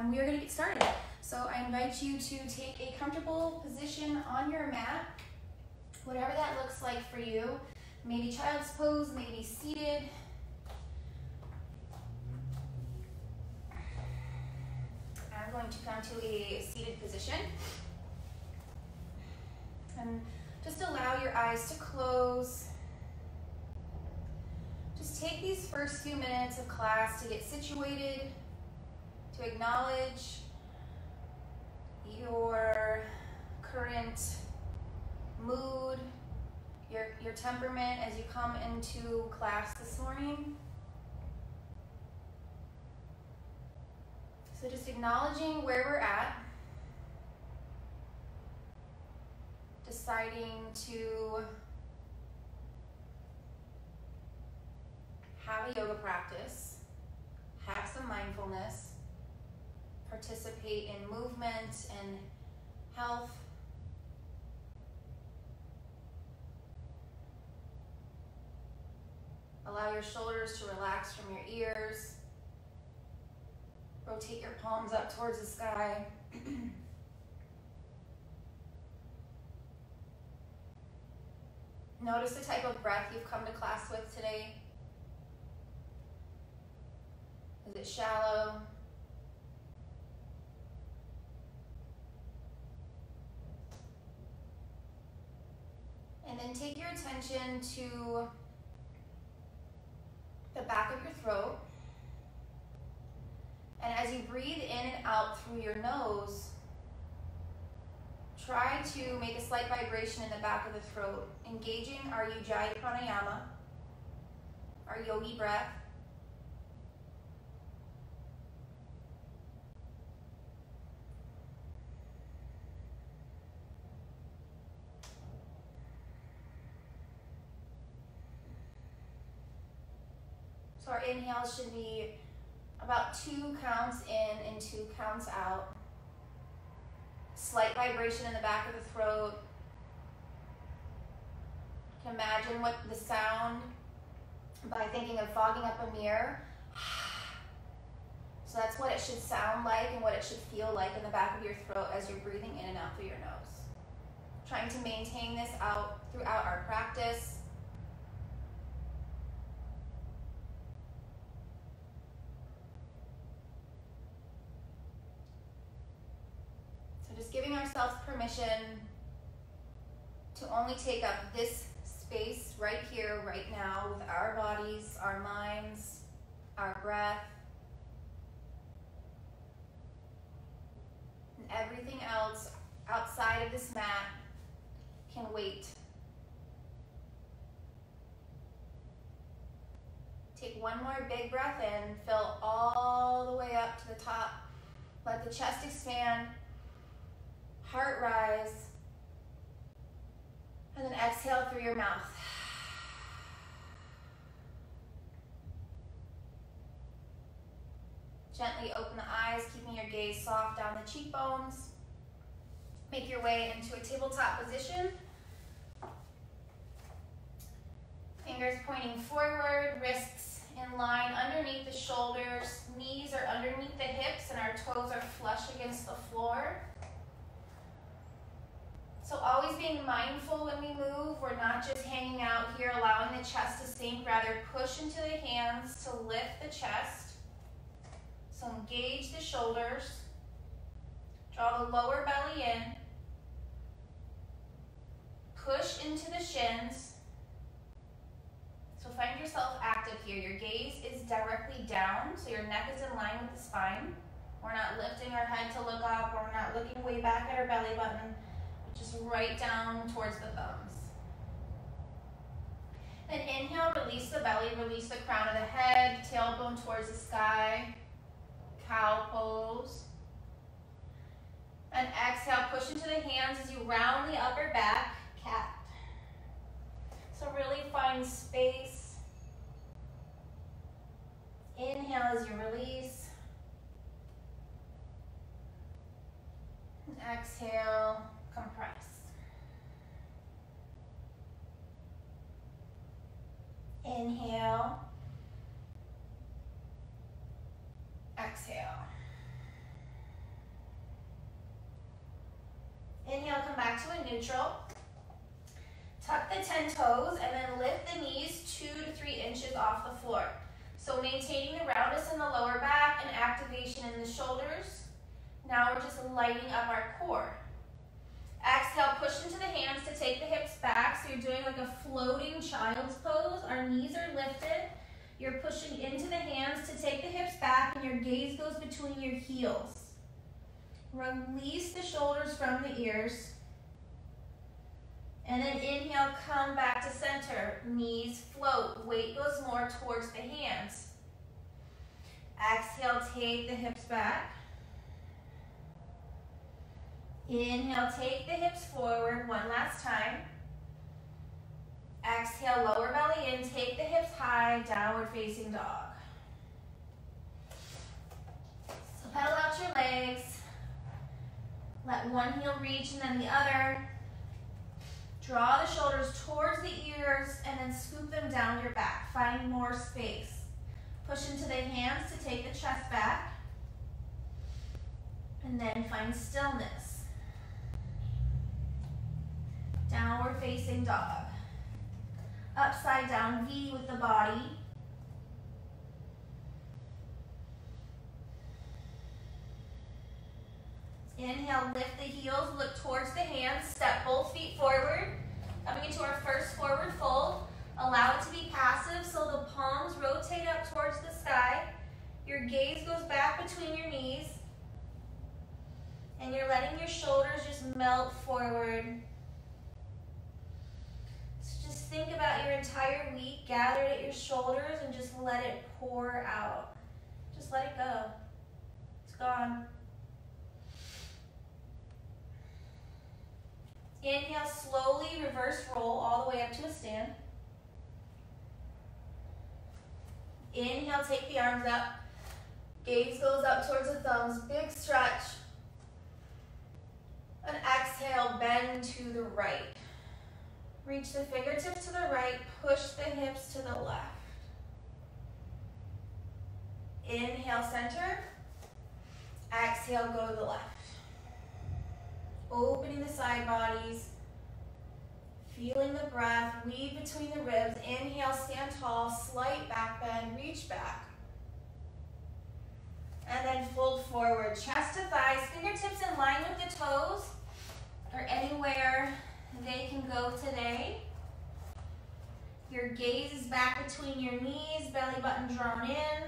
we are going to get started. So I invite you to take a comfortable position on your mat, whatever that looks like for you. Maybe child's pose, maybe seated. I'm going to come to a seated position. And just allow your eyes to close. Just take these first few minutes of class to get situated, to acknowledge your current mood, your temperament as you come into class this morning. So just acknowledging where we're at, deciding to have a yoga practice, have some mindfulness, participate in movement and health. Allow your shoulders to relax from your ears. Rotate your palms up towards the sky. Notice the type of breath you've come to class with today. Is it shallow? And then take your attention to the back of your throat. And as you breathe in and out through your nose, try to make a slight vibration in the back of the throat, engaging our Ujjayi pranayama, our yogi breath. So our inhales should be about 2 counts in and 2 counts out. Slight vibration in the back of the throat. You can imagine what the sound by thinking of fogging up a mirror. So that's what it should sound like and what it should feel like in the back of your throat as you're breathing in and out through your nose. Trying to maintain this out throughout our practice. Just giving ourselves permission to only take up this space right here, right now, with our bodies, our minds, our breath, and everything else outside of this mat can wait. Take one more big breath in, fill all the way up to the top. Let the chest expand. Heart rise, and then exhale through your mouth. Gently open the eyes, keeping your gaze soft down the cheekbones. Make your way into a tabletop position. Fingers pointing forward, wrists in line underneath the shoulders. Knees are underneath the hips, and our toes are flush against the floor. So always being mindful when we move. We're not just hanging out here, allowing the chest to sink, rather push into the hands to lift the chest. So engage the shoulders. Draw the lower belly in. Push into the shins. So find yourself active here. Your gaze is directly down, so your neck is in line with the spine. We're not lifting our head to look up, or we're not looking way back at our belly button. Just right down towards the thumbs. Then inhale, release the belly, release the crown of the head, tailbone towards the sky, cow pose. And exhale, push into the hands as you round the upper back, cat. So really find space. Inhale as you release. And exhale, compress. Inhale. Exhale. back to a neutral. Tuck the 10 toes and then lift the knees 2 to 3 inches off the floor. So maintaining the roundness in the lower back and activation in the shoulders. Now we're just lighting up our core. Exhale, push into the hands to take the hips back. So you're doing like a floating child's pose. Our knees are lifted. You're pushing into the hands to take the hips back and your gaze goes between your heels. Release the shoulders from the ears. And then inhale, come back to center. Knees float. Weight goes more towards the hands. Exhale, take the hips back. Inhale, take the hips forward one last time. Exhale, lower belly in, take the hips high, downward facing dog. So pedal out your legs. Let one heel reach and then the other. Draw the shoulders towards the ears and then scoop them down your back. Find more space. Push into the hands to take the chest back. And then find stillness. Downward facing dog. Upside down V with the body. Inhale, lift the heels, look towards the hands, step both feet forward. Coming into our first forward fold. Allow it to be passive so the palms rotate up towards the sky. Your gaze goes back between your knees. And you're letting your shoulders just melt forward. So just think about your entire week gathered at your shoulders and just let it pour out. Just let it go. It's gone. Inhale, slowly reverse roll all the way up to a stand. Inhale, take the arms up. Gaze goes up towards the thumbs. Big stretch. And exhale, bend to the right. Reach the fingertips to the right. Push the hips to the left. Inhale, center. Exhale, go to the left. Opening the side bodies, feeling the breath, weave between the ribs. Inhale, stand tall, slight back bend, reach back. And then fold forward, chest to thighs, fingertips in line with the toes, or anywhere they can go today. Your gaze is back between your knees, belly button drawn in.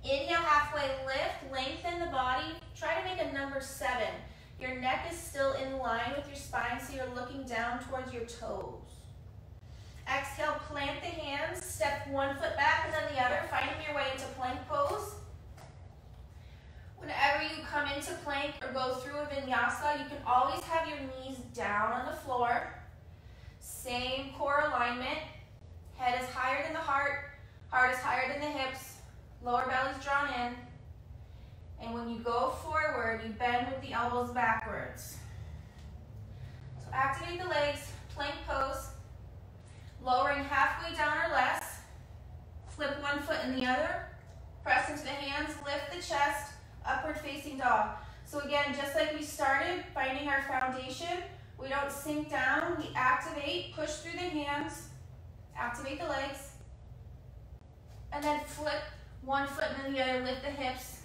Inhale, halfway lift, lengthen the body. Try to make a number 7. Your neck is still in line with your spine, so you're looking down towards your toes. Exhale, plant the hands, step one foot back and then the other, finding your way into plank pose. Whenever you come into plank or go through a vinyasa, you can always have your knees down on the floor. Same core alignment. Head is higher than the heart is higher than the hips. Lower belly's drawn in. And when you go forward, you bend with the elbows backwards. So activate the legs, plank pose. Lowering halfway down or less. Flip one foot in the other. Press into the hands, lift the chest, upward facing dog. So again, just like we started, finding our foundation, we don't sink down, we activate, push through the hands, activate the legs, and then flip one foot and then the other, lift the hips,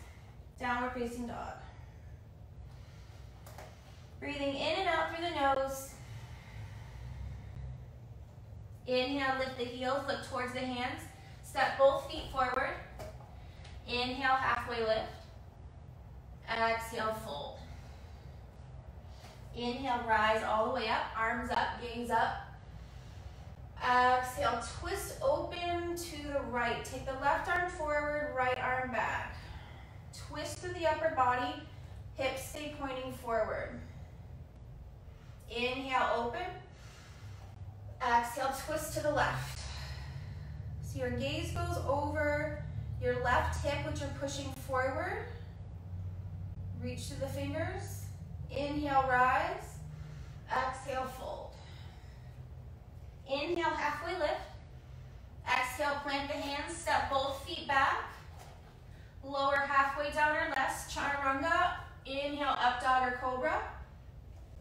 downward facing dog. Breathing in and out through the nose. Inhale, lift the heels, look towards the hands. Step both feet forward. Inhale, halfway lift. Exhale, fold. Inhale, rise all the way up, arms up, gaze up. Exhale, twist open to the right. Take the left arm forward, right arm back. Twist through the upper body, hips stay pointing forward. Inhale, open. Exhale, twist to the left. So your gaze goes over your left hip, which you're pushing forward. Reach through the fingers. Inhale, rise. Exhale, fold. Inhale, halfway lift. Exhale, plant the hands, step both feet back. Lower halfway down or less, chaturanga. Inhale, up dog or cobra.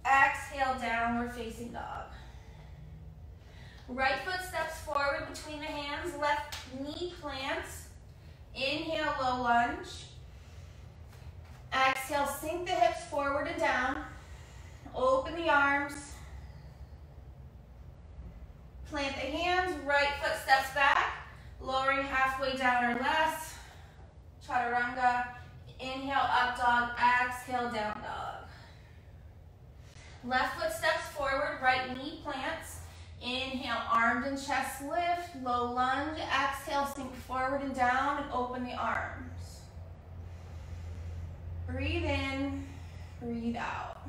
Exhale, downward facing dog. Right foot steps forward between the hands, left knee plants. Inhale, low lunge. Exhale, sink the hips forward and down. Open the arms. Plant the hands, right foot steps back, lowering halfway down or less. Chaturanga. Inhale, up dog. Exhale, down dog. Left foot steps forward, right knee plants. Inhale, arms and chest lift, low lunge. Exhale, sink forward and down and open the arms. Breathe in, breathe out.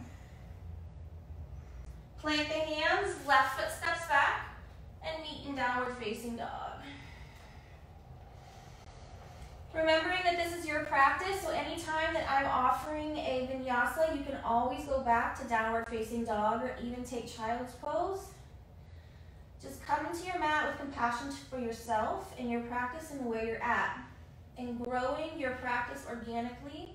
Plant the hands, left foot steps back, and meet in downward facing dog. Remembering that this is your practice, so anytime that I'm offering a vinyasa, you can always go back to downward facing dog or even take child's pose. Just come into your mat with compassion for yourself and your practice and where you're at. And growing your practice organically.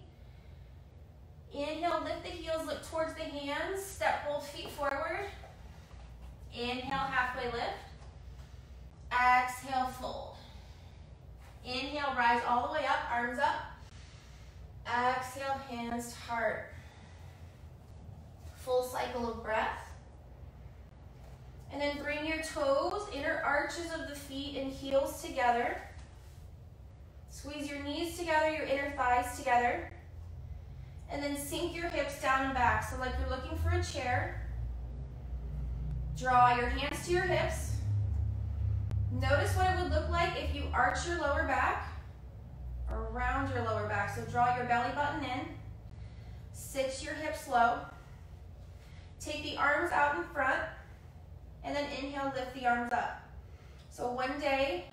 Inhale, lift the heels, look towards the hands, step both feet forward. Inhale, halfway lift. Exhale, fold. Inhale, rise all the way up, arms up. Exhale, hands to heart. Full cycle of breath. And then bring your toes, inner arches of the feet and heels together. Squeeze your knees together, your inner thighs together. And then sink your hips down and back. So like you're looking for a chair. Draw your hands to your hips. Notice what it would look like if you arch your lower back or round your lower back. So draw your belly button in. Sit your hips low. Take the arms out in front. And then inhale, lift the arms up. So one day,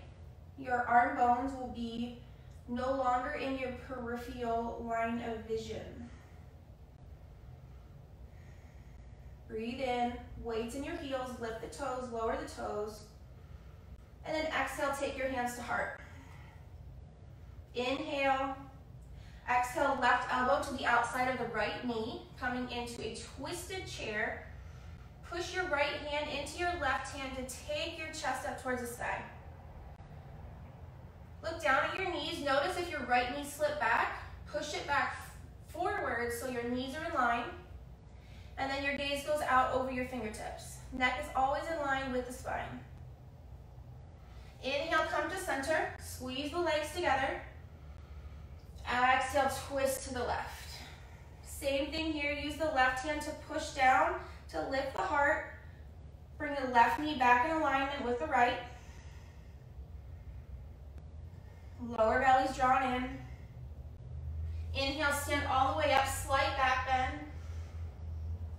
your arm bones will be no longer in your peripheral line of vision. Breathe in, weights in your heels, lift the toes, lower the toes. And then exhale, take your hands to heart. Inhale, exhale, left elbow to the outside of the right knee, coming into a twisted chair. Push your right hand into your left hand to take your chest up towards the sky. Look down at your knees. Notice if your right knee slipped back, push it back forward so your knees are in line. And then your gaze goes out over your fingertips. Neck is always in line with the spine. Inhale, come to center. Squeeze the legs together. Exhale, twist to the left. Same thing here. Use the left hand to push down to lift the heart. Bring the left knee back in alignment with the right. Lower belly's drawn in. Inhale, stand all the way up, slight back bend.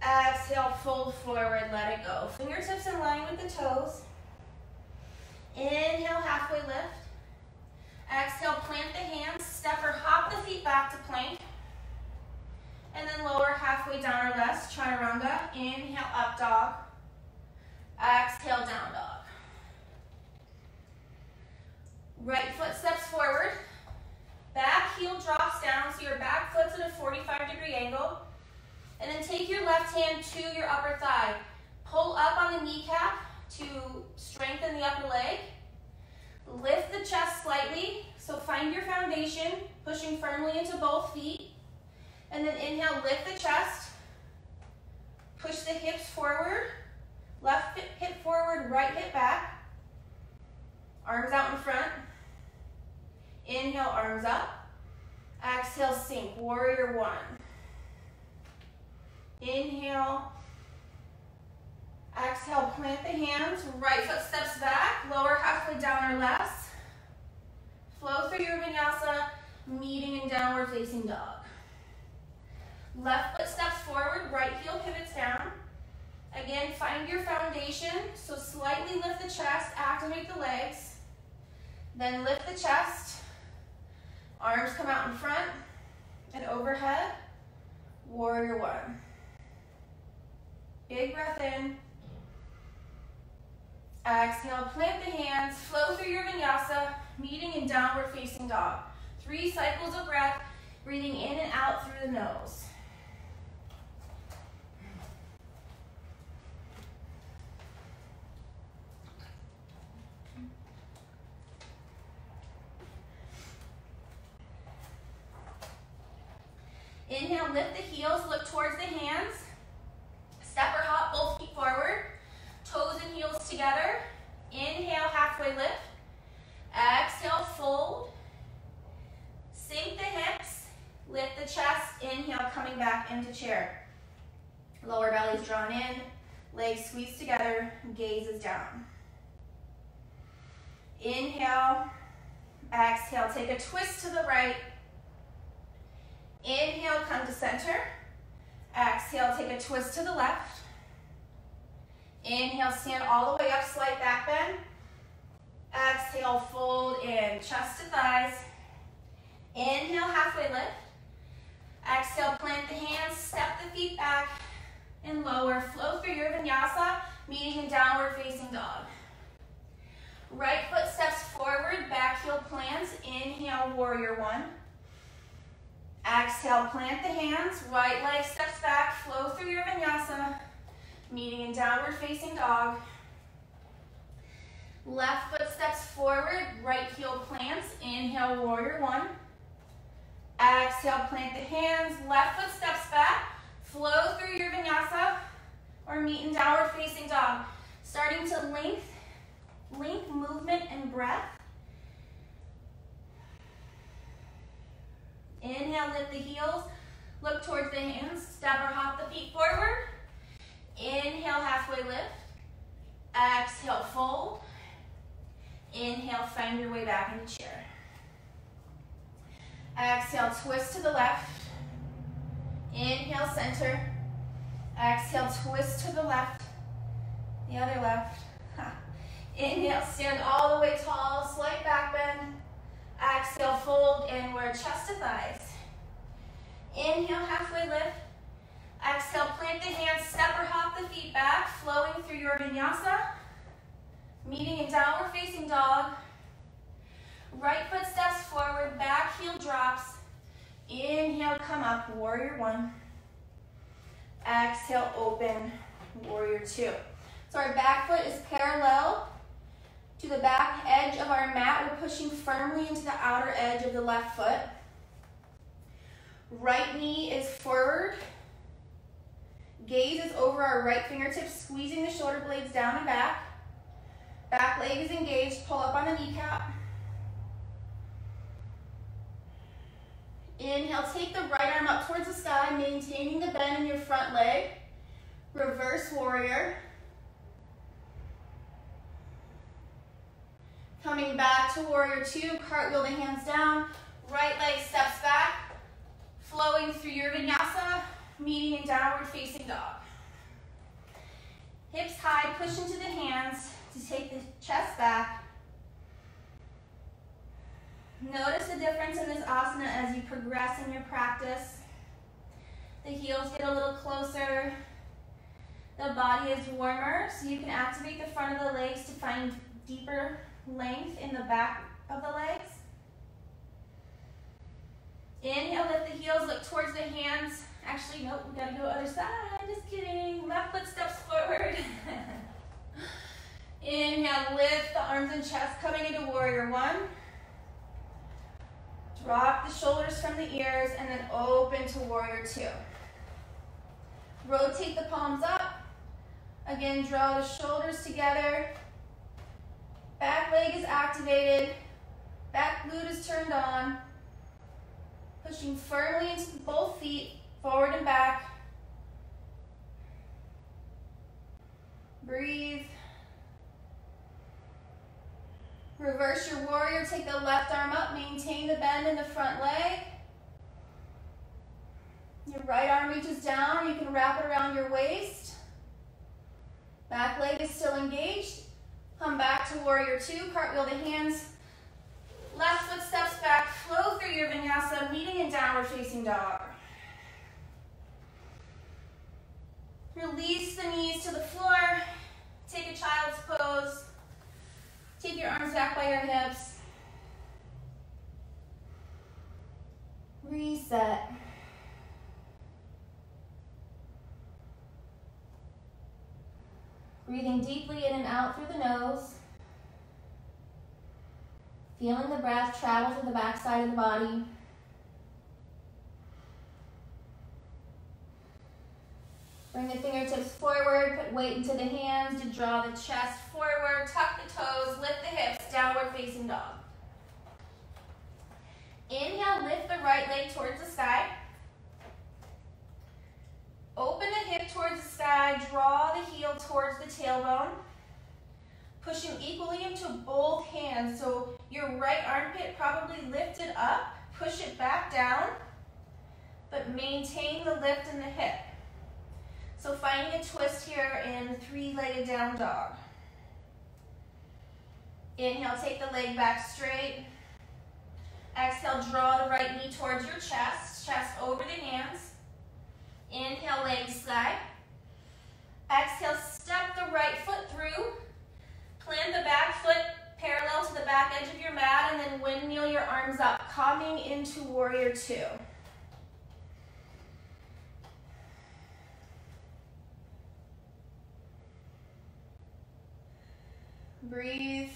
Exhale, fold forward, let it go. Fingertips in line with the toes. Inhale, halfway lift. Exhale, plant the hands, step or hop the feet back to plank. And then lower halfway down or less, chaturanga. Inhale, up dog. Exhale, down dog. Right foot steps forward. Back heel drops down, so your back foot's at a 45-degree angle. And then take your left hand to your upper thigh. Pull up on the kneecap to strengthen the upper leg. Lift the chest slightly, so find your foundation, pushing firmly into both feet. And then inhale, lift the chest. Push the hips forward. Left hip forward, right hip back. Arms out in front. Inhale, arms up. Exhale, sink, warrior one. Inhale. Exhale, plant the hands. Right foot steps back, lower halfway down or less. Flow through your vinyasa, meeting in downward facing dog. Left foot steps forward, right heel pivots down. Again, find your foundation, so slightly lift the chest, activate the legs. Then lift the chest. Arms come out in front and overhead. Warrior one. Big breath in. Exhale, plant the hands, flow through your vinyasa, meeting in downward facing dog. 3 cycles of breath, breathing in and out through the nose. Inhale, lift the heels, look towards the hands. Step or hop both feet forward. Toes and heels together. Inhale, halfway lift. Exhale, fold. Sink the hips. Lift the chest. Inhale, coming back into chair. Lower belly's drawn in. Legs squeezed together. Gaze is down. Inhale. Exhale, take a twist to the right. Inhale, come to center. Exhale, take a twist to the left. Inhale, stand all the way up, slight back bend. Exhale, fold in, chest to thighs. Inhale, halfway lift. Exhale, plant the hands, step the feet back, and lower. Flow through your vinyasa, meeting in downward facing dog. Right foot steps forward, back heel plants. Inhale, warrior one. Exhale, plant the hands. Right leg steps back, flow through your vinyasa, meeting in downward facing dog. Left foot steps forward, right heel plants. Inhale, warrior one. Exhale, plant the hands. Left foot steps back, flow through your vinyasa, or meet in downward facing dog. Starting to length movement and breath. Inhale, lift the heels, look towards the hands, step or hop the feet forward. Inhale, halfway lift. Exhale, fold. Inhale, find your way back into chair. Exhale, twist to the left. Inhale, center. Exhale, twist to the left. The other left. Inhale, stand all the way tall, slight back bend. Exhale, fold inward, chest to thighs. Inhale, halfway lift. Exhale, plant the hands, step or hop the feet back, flowing through your vinyasa. Meeting in downward facing dog. Right foot steps forward, back heel drops. Inhale, come up, warrior one. Exhale, open, warrior two. So our back foot is parallel to the back edge of our mat. We're pushing firmly into the outer edge of the left foot. Right knee is forward. Gaze is over our right fingertips, squeezing the shoulder blades down and back. Back leg is engaged, pull up on the kneecap. Inhale, take the right arm up towards the sky, maintaining the bend in your front leg. Reverse warrior. Coming back to warrior two, cartwheel the hands down, right leg steps back, flowing through your vinyasa, meeting in downward facing dog. Hips high, push into the hands to take the chest back. Notice the difference in this asana as you progress in your practice. The heels get a little closer. The body is warmer, so you can activate the front of the legs to find deeper length in the back of the legs. Inhale, lift the heels, look towards the hands. Actually, nope, we gotta go other side, just kidding. Left foot steps forward. Inhale, lift the arms and chest, coming into warrior one. Drop the shoulders from the ears and then open to warrior two. Rotate the palms up. Again, draw the shoulders together. Back leg is activated. Back glute is turned on. Pushing firmly into both feet, forward and back. Breathe. Reverse your warrior, take the left arm up, maintain the bend in the front leg. Your right arm reaches down, you can wrap it around your waist. Back leg is still engaged. Come back to warrior two, cartwheel the hands. Left foot steps back, flow through your vinyasa, meeting in downward facing dog. Release the knees to the floor. Take a child's pose. Take your arms back by your hips. Reset. Breathing deeply in and out through the nose. Feeling the breath travel to the back side of the body. Bring the fingertips forward, put weight into the hands to draw the chest forward, tuck the toes, lift the hips, downward facing dog. Inhale, lift the right leg towards the sky. Open the hip towards the sky, draw the heel towards the tailbone. Pushing equally into both hands, so your right armpit probably lifted up, push it back down, but maintain the lift in the hip. So finding a twist here in three-legged down dog. Inhale, take the leg back straight. Exhale, draw the right knee towards your chest, chest over the hands. Inhale, leg sky. Exhale, step the right foot through. Plant the back foot parallel to the back edge of your mat and then windmill your arms up, coming into warrior two. Breathe.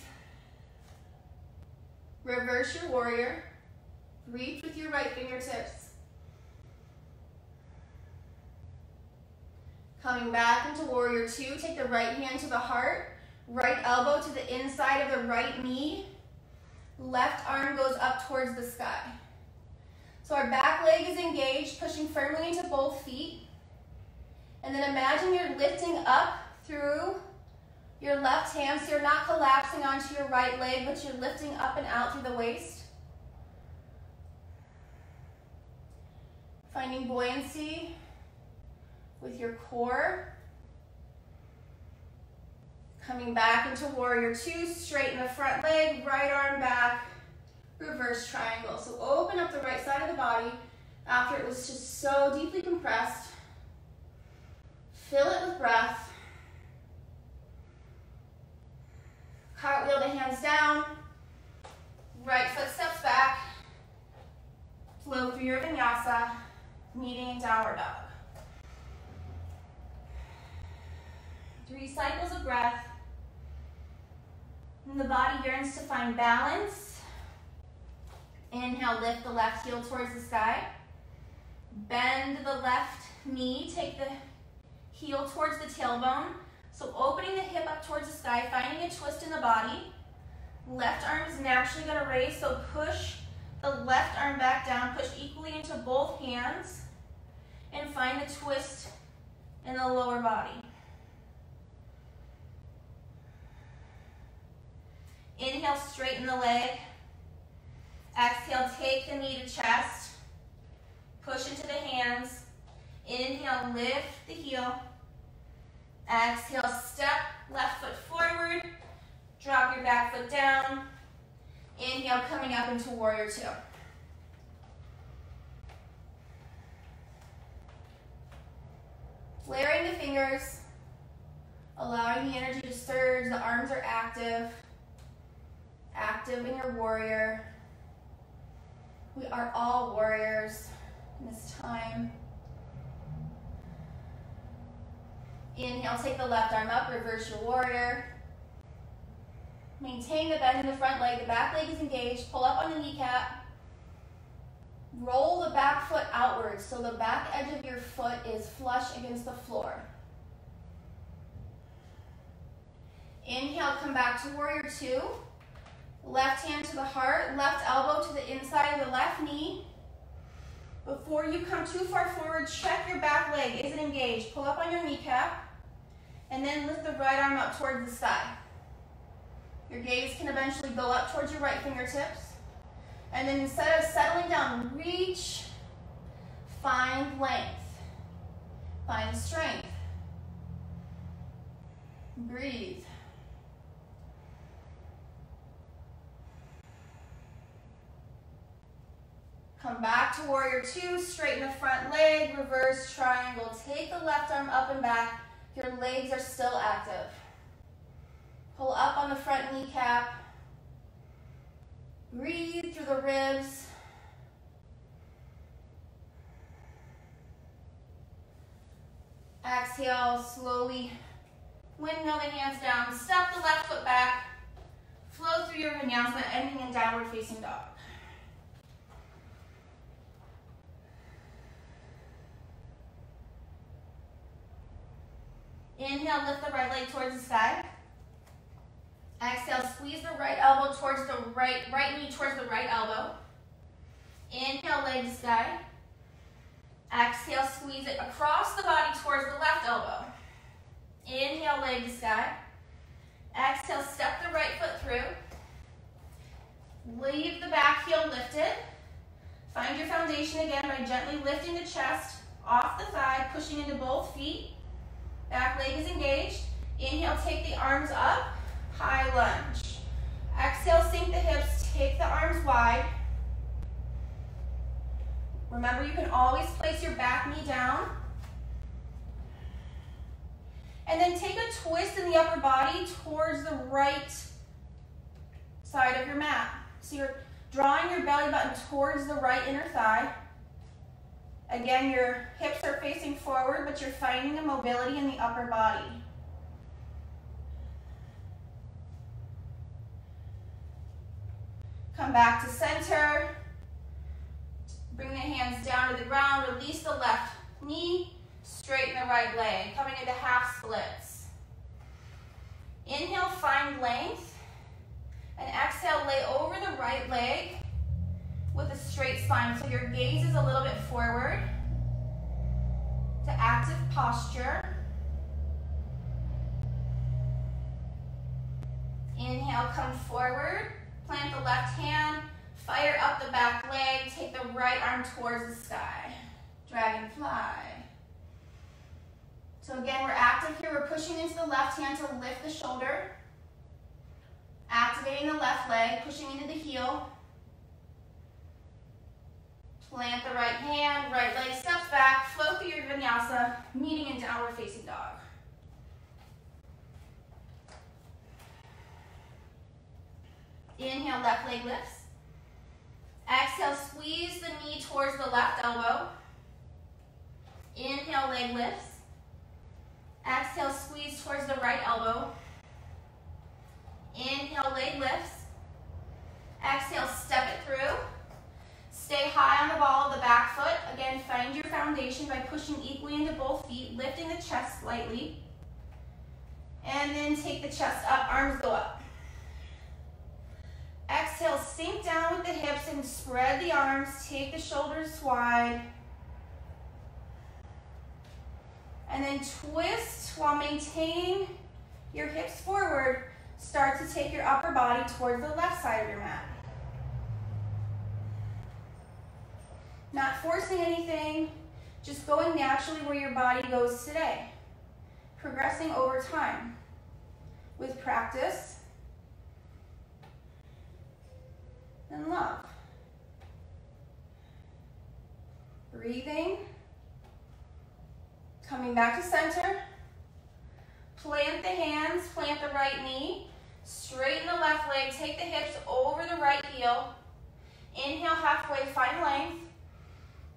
Reverse your warrior. Reach with your right fingertips. Coming back into warrior two, take the right hand to the heart, right elbow to the inside of the right knee, left arm goes up towards the sky. So our back leg is engaged, pushing firmly into both feet. And then imagine you're lifting up through your left hand, so you're not collapsing onto your right leg, but you're lifting up and out through the waist. Finding buoyancy with your core. Coming back into warrior two, straighten the front leg, right arm back, reverse triangle. So open up the right side of the body after it was just so deeply compressed. Fill it with breath. Cartwheel the hands down, right foot steps back, flow through your vinyasa, meeting in downward dog. 3 cycles of breath. And the body yearns to find balance. Inhale, lift the left heel towards the sky. Bend the left knee, take the heel towards the tailbone. So opening the hip up towards the sky, finding a twist in the body. Left arm is naturally going to raise, so push the left arm back down, push equally into both hands, and find a twist in the lower body. Inhale, straighten the leg. Exhale, take the knee to chest. Push into the hands. Inhale, lift the heel. Exhale, step left foot forward. Drop your back foot down. Inhale, coming up into warrior two. Flaring the fingers, allowing the energy to surge. The arms are active. Active in your warrior. We are all warriors in this time. Inhale, take the left arm up, reverse your warrior. Maintain the bend in the front leg. The back leg is engaged. Pull up on the kneecap. Roll the back foot outwards so the back edge of your foot is flush against the floor. Inhale, come back to warrior two. Left hand to the heart, left elbow to the inside of the left knee. Before you come too far forward, check your back leg. Is it engaged? Pull up on your kneecap. And then lift the right arm up towards the sky. Your gaze can eventually go up towards your right fingertips. And then instead of settling down, reach, find length, find strength. Breathe. Come back to warrior two, straighten the front leg, reverse triangle. Take the left arm up and back. Your legs are still active. Pull up on the front kneecap. Breathe through the ribs. Exhale, slowly windmill the hands down. Step the left foot back. Flow through your vinyasa, ending in downward facing dog. Inhale, lift the right leg towards the sky. Exhale, squeeze the right elbow towards the right knee towards the right elbow. Inhale, leg to sky. Exhale, squeeze it across the body towards the left elbow. Inhale, leg to sky. Exhale, step the right foot through. Leave the back heel lifted. Find your foundation again by gently lifting the chest off the thigh, pushing into both feet. Back leg is engaged. Inhale, take the arms up, high lunge. Exhale, sink the hips, take the arms wide. Remember, you can always place your back knee down. And then take a twist in the upper body towards the right side of your mat. So you're drawing your belly button towards the right inner thigh. Again, your hips are facing forward, but you're finding a mobility in the upper body. Come back to center. Bring the hands down to the ground. Release the left knee. Straighten the right leg. Coming into half splits. Inhale, find length. And exhale, lay over the right leg with a straight spine. So your gaze is a little bit forward to active posture. Inhale, come forward. Plant the left hand. Fire up the back leg. Take the right arm towards the sky. Dragonfly. So again, we're active here. We're pushing into the left hand to lift the shoulder. Activating the left leg, pushing into the heel. Plant the right hand, right leg steps back, flow through your vinyasa, meeting in downward facing dog. Inhale, left leg lifts. Exhale, squeeze the knee towards the left elbow. Inhale, leg lifts. Exhale, squeeze towards the right elbow. Inhale, leg lifts. Exhale, step it through. Stay high on the ball of the back foot. Again, find your foundation by pushing equally into both feet, lifting the chest slightly. And then take the chest up, arms go up. Exhale, sink down with the hips and spread the arms. Take the shoulders wide. And then twist while maintaining your hips forward. Start to take your upper body towards the left side of your mat. Not forcing anything, just going naturally where your body goes today. Progressing over time with practice and love. Breathing. Coming back to center. Plant the hands, plant the right knee. Straighten the left leg, take the hips over the right heel. Inhale halfway, find length.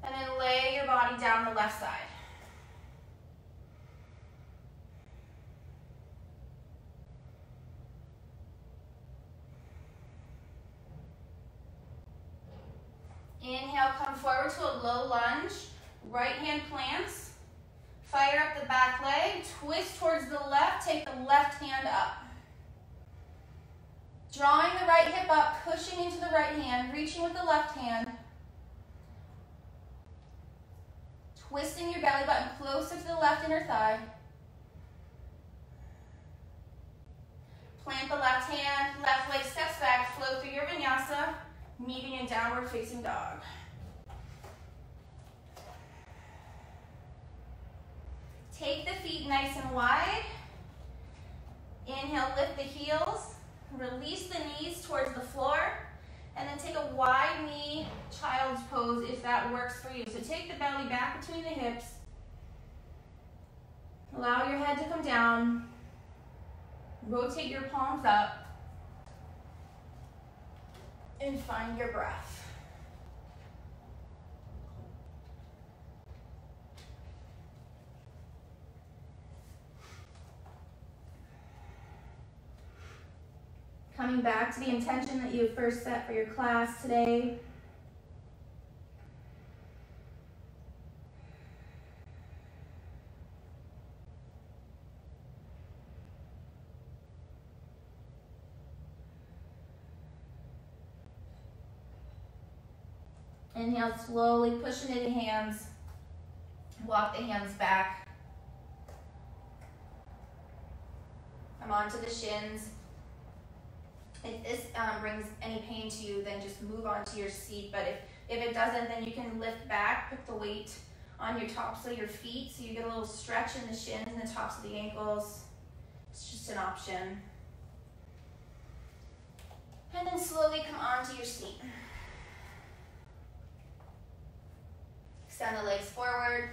And then lay your body down the left side. Inhale, come forward to a low lunge. Right hand plants. Fire up the back leg. Twist towards the left. Take the left hand up. Drawing the right hip up, pushing into the right hand, reaching with the left hand. Twisting your belly button closer to the left inner thigh. Plant the left hand, left leg steps back, flow through your vinyasa, meeting in downward facing dog. Take the feet nice and wide. Inhale, lift the heels. Release the knees towards the floor. And then take a wide knee child's pose if that works for you. So take the belly back between the hips. Allow your head to come down. Rotate your palms up. And find your breath. Coming back to the intention that you first set for your class today. Inhale, slowly push into the hands. Walk the hands back. Come onto the shins. If this brings any pain to you, then just move onto your seat. But if it doesn't, then you can lift back, put the weight on your tops of your feet so you get a little stretch in the shins and the tops of the ankles. It's just an option. And then slowly come onto your seat. Extend the legs forward.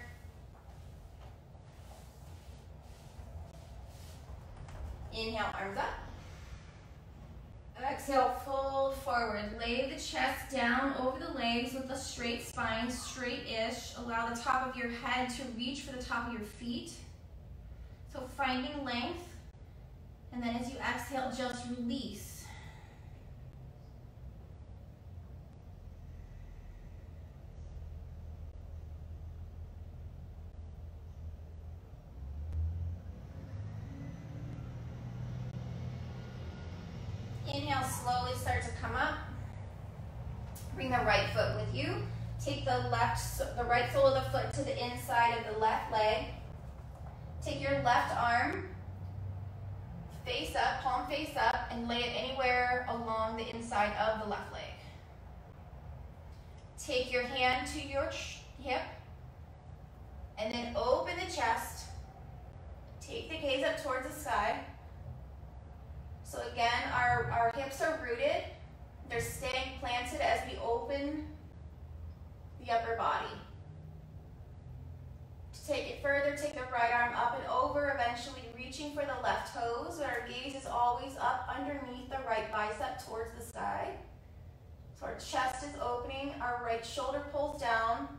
Inhale, arms up. Exhale, fold forward. Lay the chest down over the legs with a straight spine, straight-ish. Allow the top of your head to reach for the top of your feet. So finding length. And then as you exhale, just release. Inhale, slowly start to come up. Bring the right foot with you. Take the right sole of the foot to the inside of the left leg. Take your left arm, face up, palm face up, and lay it anywhere along the inside of the left leg. Take your hand to your hip, and then open the chest. Take the gaze up towards the sky. So again, our hips are rooted. They're staying planted as we open the upper body. To take it further, take the right arm up and over, eventually reaching for the left toes. Our gaze is always up underneath the right bicep towards the sky. So our chest is opening, our right shoulder pulls down,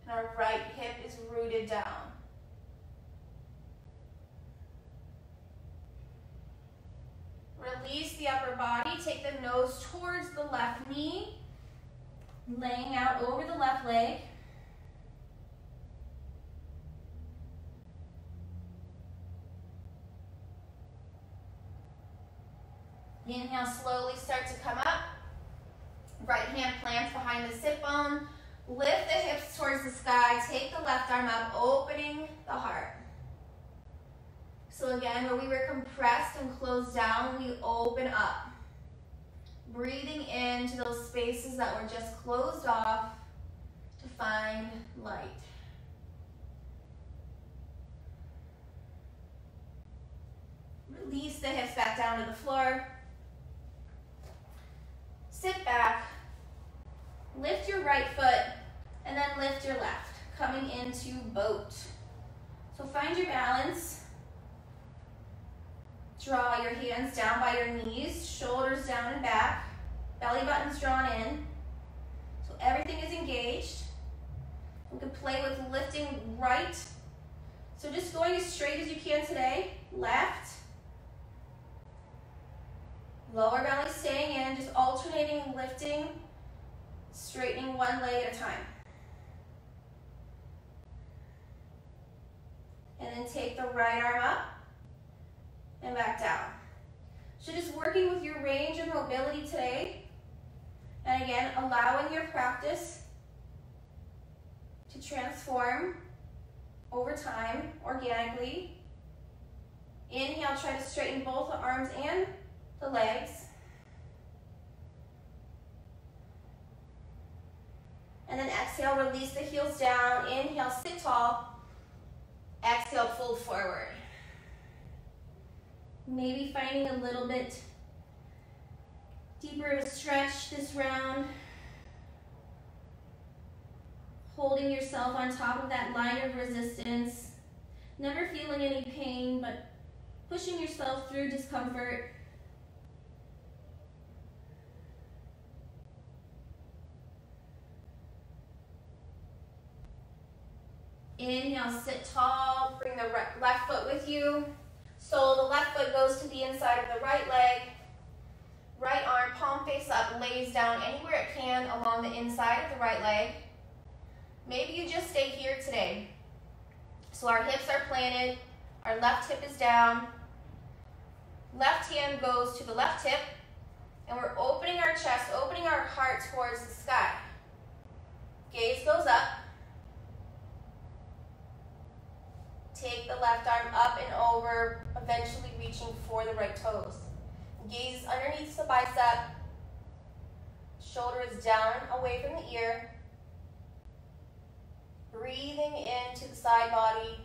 and our right hip is rooted down. Release the upper body, take the nose towards the left knee, laying out over the left leg. Inhale, slowly start to come up. Right hand plants behind the sit bone. Lift the hips towards the sky, take the left arm up, opening the heart. So again, where we were compressed and closed down, we open up. Breathing into those spaces that were just closed off to find light. Release the hips back down to the floor. Sit back. Lift your right foot and then lift your left, coming into boat. So find your balance. Draw your hands down by your knees, shoulders down and back, belly buttons drawn in. So everything is engaged. We can play with lifting right. So just going as straight as you can today. Left. Lower belly staying in, just alternating, lifting, straightening one leg at a time. And then take the right arm up and back down. So just working with your range of mobility today. And again, allowing your practice to transform over time, organically. Inhale, try to straighten both the arms and the legs. And then exhale, release the heels down. Inhale, sit tall. Exhale, fold forward. Maybe finding a little bit deeper of a stretch this round. Holding yourself on top of that line of resistance. Never feeling any pain, but pushing yourself through discomfort. Inhale, sit tall. Bring the left foot with you. So the left foot goes to the inside of the right leg. Right arm, palm face up, lays down anywhere it can along the inside of the right leg. Maybe you just stay here today. So our hips are planted, our left hip is down. Left hand goes to the left hip, And we're opening our chest, opening our heart towards the sky. Gaze goes up. Take the left arm up and over, eventually reaching for the right toes. Gaze underneath the bicep. Shoulder is down, away from the ear. Breathing into the side body.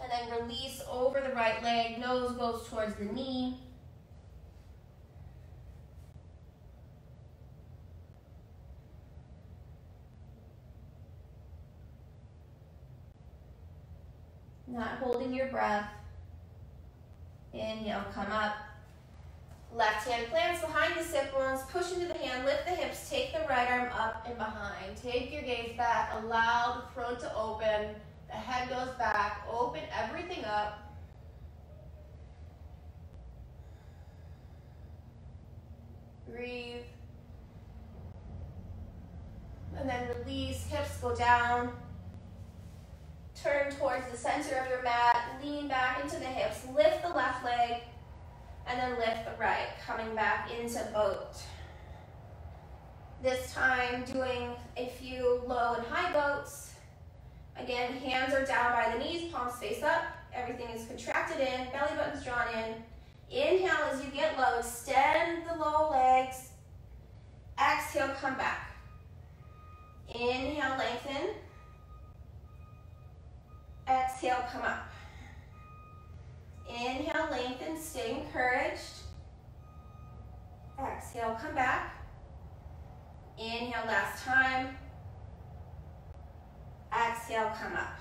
And then release over the right leg. Nose goes towards the knee. Not holding your breath. Inhale, come up. Left hand plants behind the sit bones. Push into the hand, lift the hips. Take the right arm up and behind. Take your gaze back. Allow the throat to open. The head goes back. Open everything up. Breathe. And then release. Hips go down. Turn towards the center of your mat. Lean back into the hips. Lift the left leg. And then lift the right. Coming back into boat. This time doing a few low and high boats. Again, hands are down by the knees, palms face up. Everything is contracted in, belly button's drawn in. Inhale as you get low, extend the low legs. Exhale, come back. Inhale, lengthen. Exhale, come up. Inhale, lengthen, stay encouraged. Exhale, come back. Inhale, last time. Exhale, come up.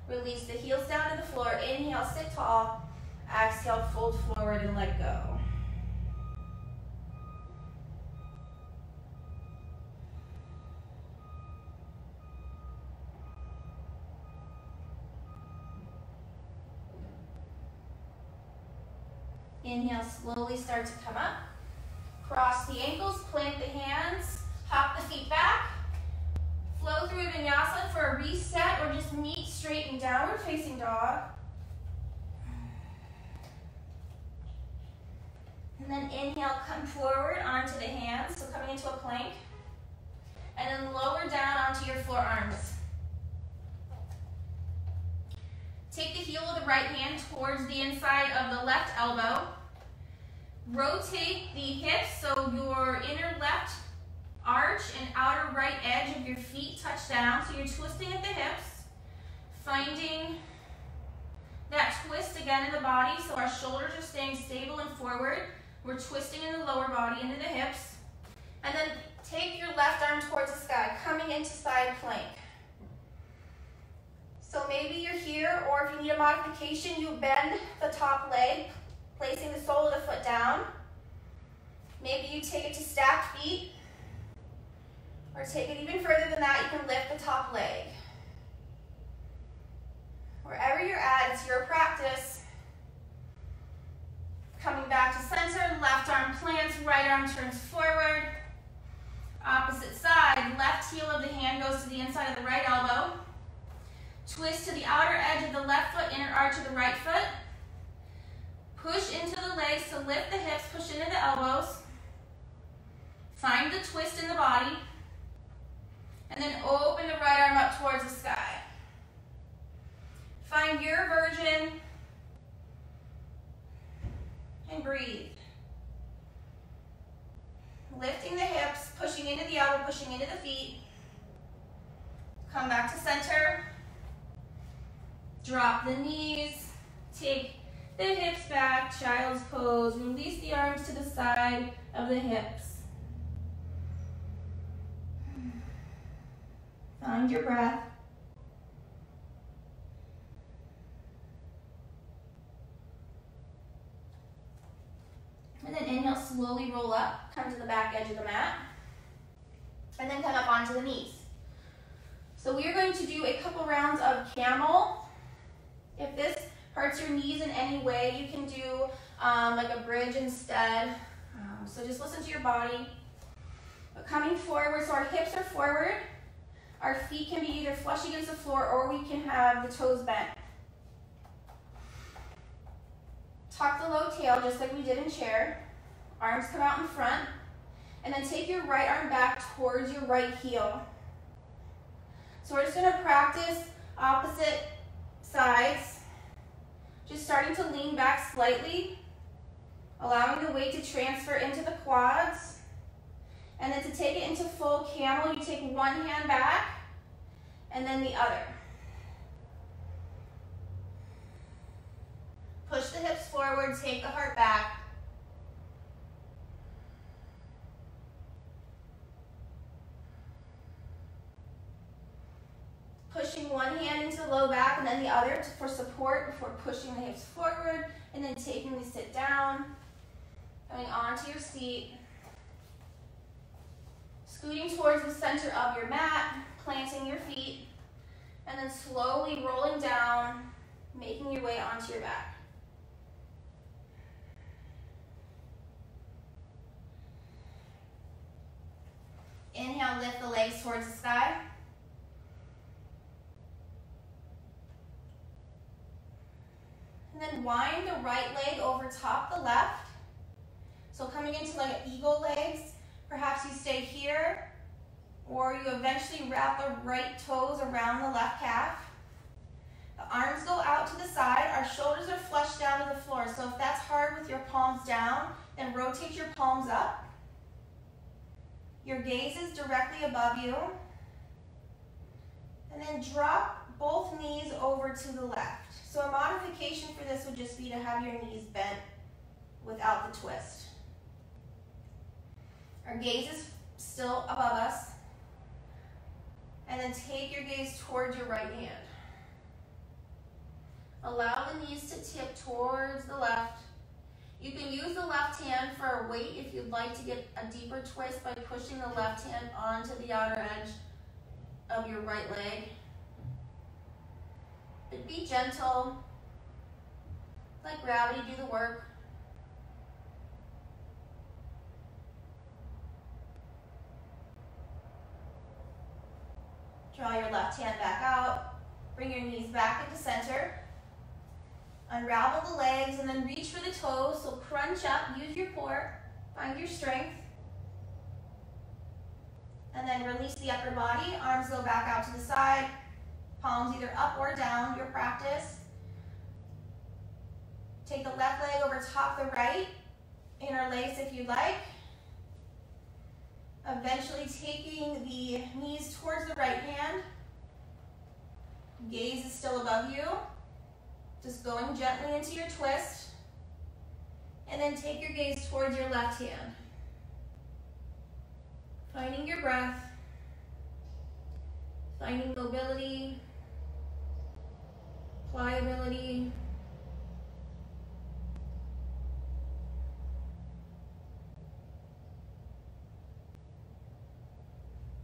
Release the heels down to the floor. Inhale, sit tall. Exhale, fold forward and let go. Inhale, slowly start to come up. Cross the ankles, plant the hands, hop the feet back. Flow through vinyasa for a reset or just meet straight in downward facing dog. And then inhale, come forward onto the hands, so coming into a plank. And then lower down onto your forearms. Take the heel of the right hand towards the inside of the left elbow. Rotate the hips so your inner left arch and outer right edge of your feet touch down. So you're twisting at the hips, finding that twist again in the body so our shoulders are staying stable and forward. We're twisting in the lower body into the hips. And then take your left arm towards the sky, coming into side plank. So maybe you're here, or if you need a modification, you bend the top leg, placing the sole of the foot down. Maybe you take it to stacked feet, or take it even further than that, you can lift the top leg. Wherever you're at, it's your practice. Coming back to center, left arm plants, right arm turns forward. Opposite side, left heel of the hand goes to the inside of the right elbow. Twist to the outer edge of the left foot, inner arch of the right foot. Push into the legs to lift the hips, push into the elbows. Find the twist in the body. And then open the right arm up towards the sky. Find your version. And breathe. Lifting the hips, pushing into the elbow, pushing into the feet. Come back to center. Drop the knees. Take the hips back, child's pose. Release the arms to the side of the hips. Find your breath. And then inhale, slowly roll up, come to the back edge of the mat, and then come up onto the knees. So we are going to do a couple rounds of camel. If this hurts your knees in any way, you can do like a bridge instead. So just listen to your body. But coming forward, so our hips are forward. Our feet can be either flush against the floor or we can have the toes bent. Tuck the low tail just like we did in chair. Arms come out in front. And then take your right arm back towards your right heel. So we're just going to practice opposite sides. Just starting to lean back slightly, allowing the weight to transfer into the quads. And then to take it into full camel, you take one hand back and then the other. Push the hips forward, take the heart back. Pushing one hand into the low back and then the other for support before pushing the hips forward, and then taking the sit down, coming onto your seat, scooting towards the center of your mat, planting your feet, and then slowly rolling down, making your way onto your back. Inhale, lift the legs towards the sky. And then wind the right leg over top the left. So coming into like eagle legs, perhaps you stay here, or you eventually wrap the right toes around the left calf. The arms go out to the side, our shoulders are flushed down to the floor. So if that's hard with your palms down, then rotate your palms up. Your gaze is directly above you. And then drop both knees over to the left. So a modification for this would just be to have your knees bent without the twist. Our gaze is still above us. And then take your gaze towards your right hand. Allow the knees to tip towards the left. You can use the left hand for a weight if you'd like to get a deeper twist by pushing the left hand onto the outer edge of your right leg. But be gentle. Let gravity do the work. Draw your left hand back out. Bring your knees back into center. Unravel the legs and then reach for the toes. So crunch up, use your core, find your strength. And then release the upper body. Arms go back out to the side. Palms either up or down, your practice. Take the left leg over top the right. Interlace if you'd like. Eventually taking the knees towards the right hand. Gaze is still above you. Just going gently into your twist. And then take your gaze towards your left hand. Finding your breath. Finding mobility. Pliability.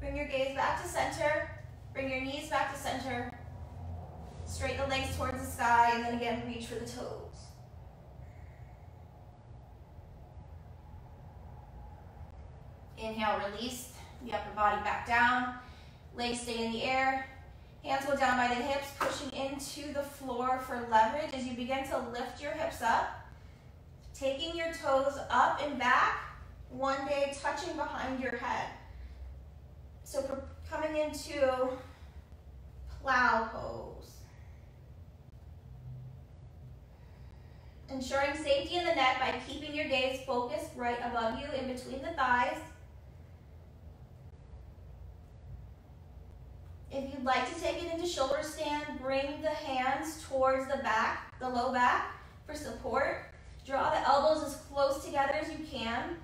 Bring your gaze back to center. Bring your knees back to center. Straighten the legs towards the sky, and then again, reach for the toes. Inhale, release the upper body back down. Legs stay in the air. Hands go down by the hips, pushing into the floor for leverage as you begin to lift your hips up. Taking your toes up and back, one day touching behind your head. So coming into plow pose. Ensuring safety in the neck by keeping your gaze focused right above you in between the thighs. If you'd like to take it into shoulder stand, bring the hands towards the back, the low back for support. Draw the elbows as close together as you can.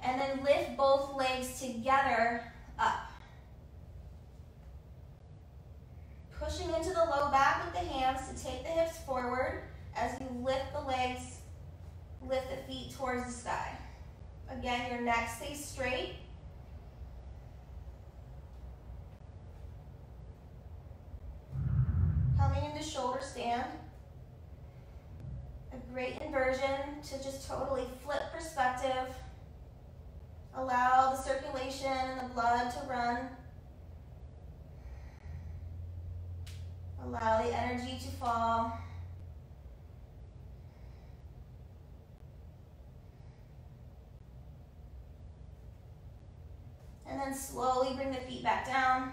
And then lift both legs together up. Pushing into the low back with the hands to take the hips forward as you lift the legs, lift the feet towards the sky. Again, your neck stays straight. Coming into shoulder stand. A great inversion to just totally flip perspective. Allow the circulation and the blood to run. Allow the energy to fall. then slowly bring the feet back down.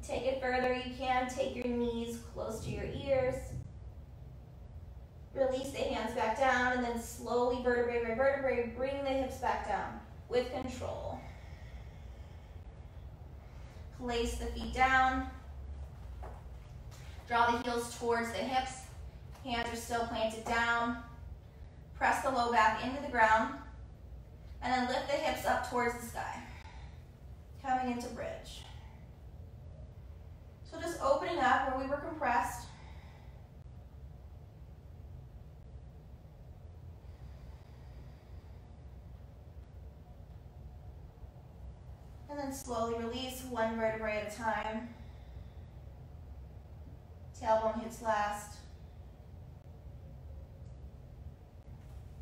Take it further you can. Take your knees close to your ears. Release the hands back down, and then slowly, vertebrae by vertebrae, bring the hips back down with control. Place the feet down. Draw the heels towards the hips. Hands are still planted down. Press the low back into the ground, and then lift the hips up towards the sky. Coming into bridge. So just opening up where we were compressed. And then slowly release one vertebrae at a time. Tailbone hits last.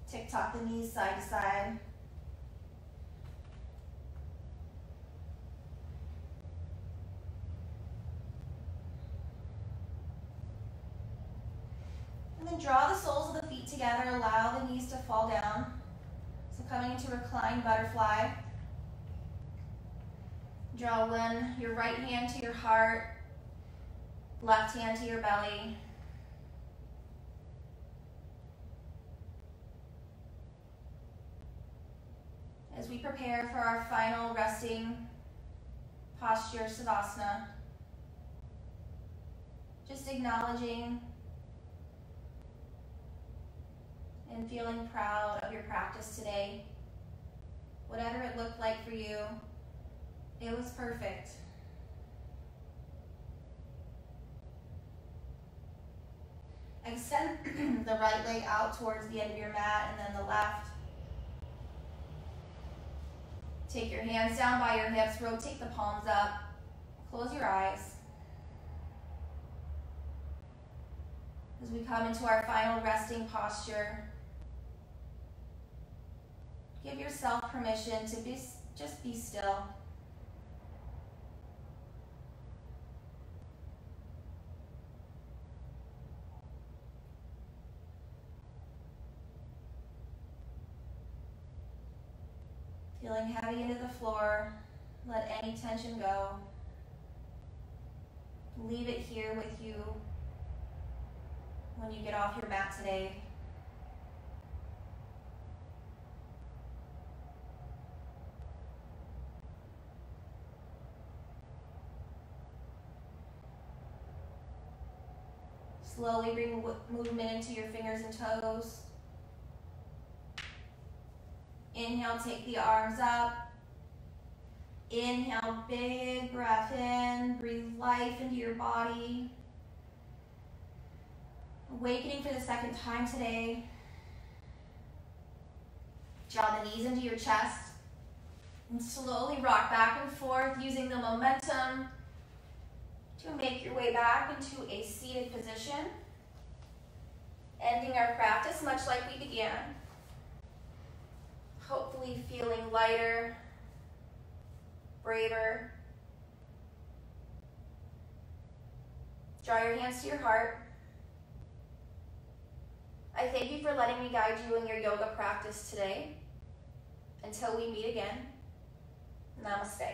Tick-tock the knees side to side. And then draw the soles of the feet together. Allow the knees to fall down. So coming into reclined butterfly. Draw your right hand to your heart, left hand to your belly. As we prepare for our final resting posture, Savasana, just acknowledging and feeling proud of your practice today. Whatever it looked like for you, it was perfect. Extend the right leg out towards the end of your mat, and then the left. Take your hands down by your hips, rotate the palms up, close your eyes. As we come into our final resting posture, give yourself permission to just be still. Feeling heavy into the floor, let any tension go. Leave it here with you when you get off your mat today. Slowly bring movement into your fingers and toes. Inhale, take the arms up. Inhale, big breath in. Breathe life into your body. Awakening for the second time today. Draw the knees into your chest. And slowly rock back and forth using the momentum to make your way back into a seated position. Ending our practice much like we began. Hopefully feeling lighter, braver. Draw your hands to your heart. I thank you for letting me guide you in your yoga practice today. Until we meet again, namaste.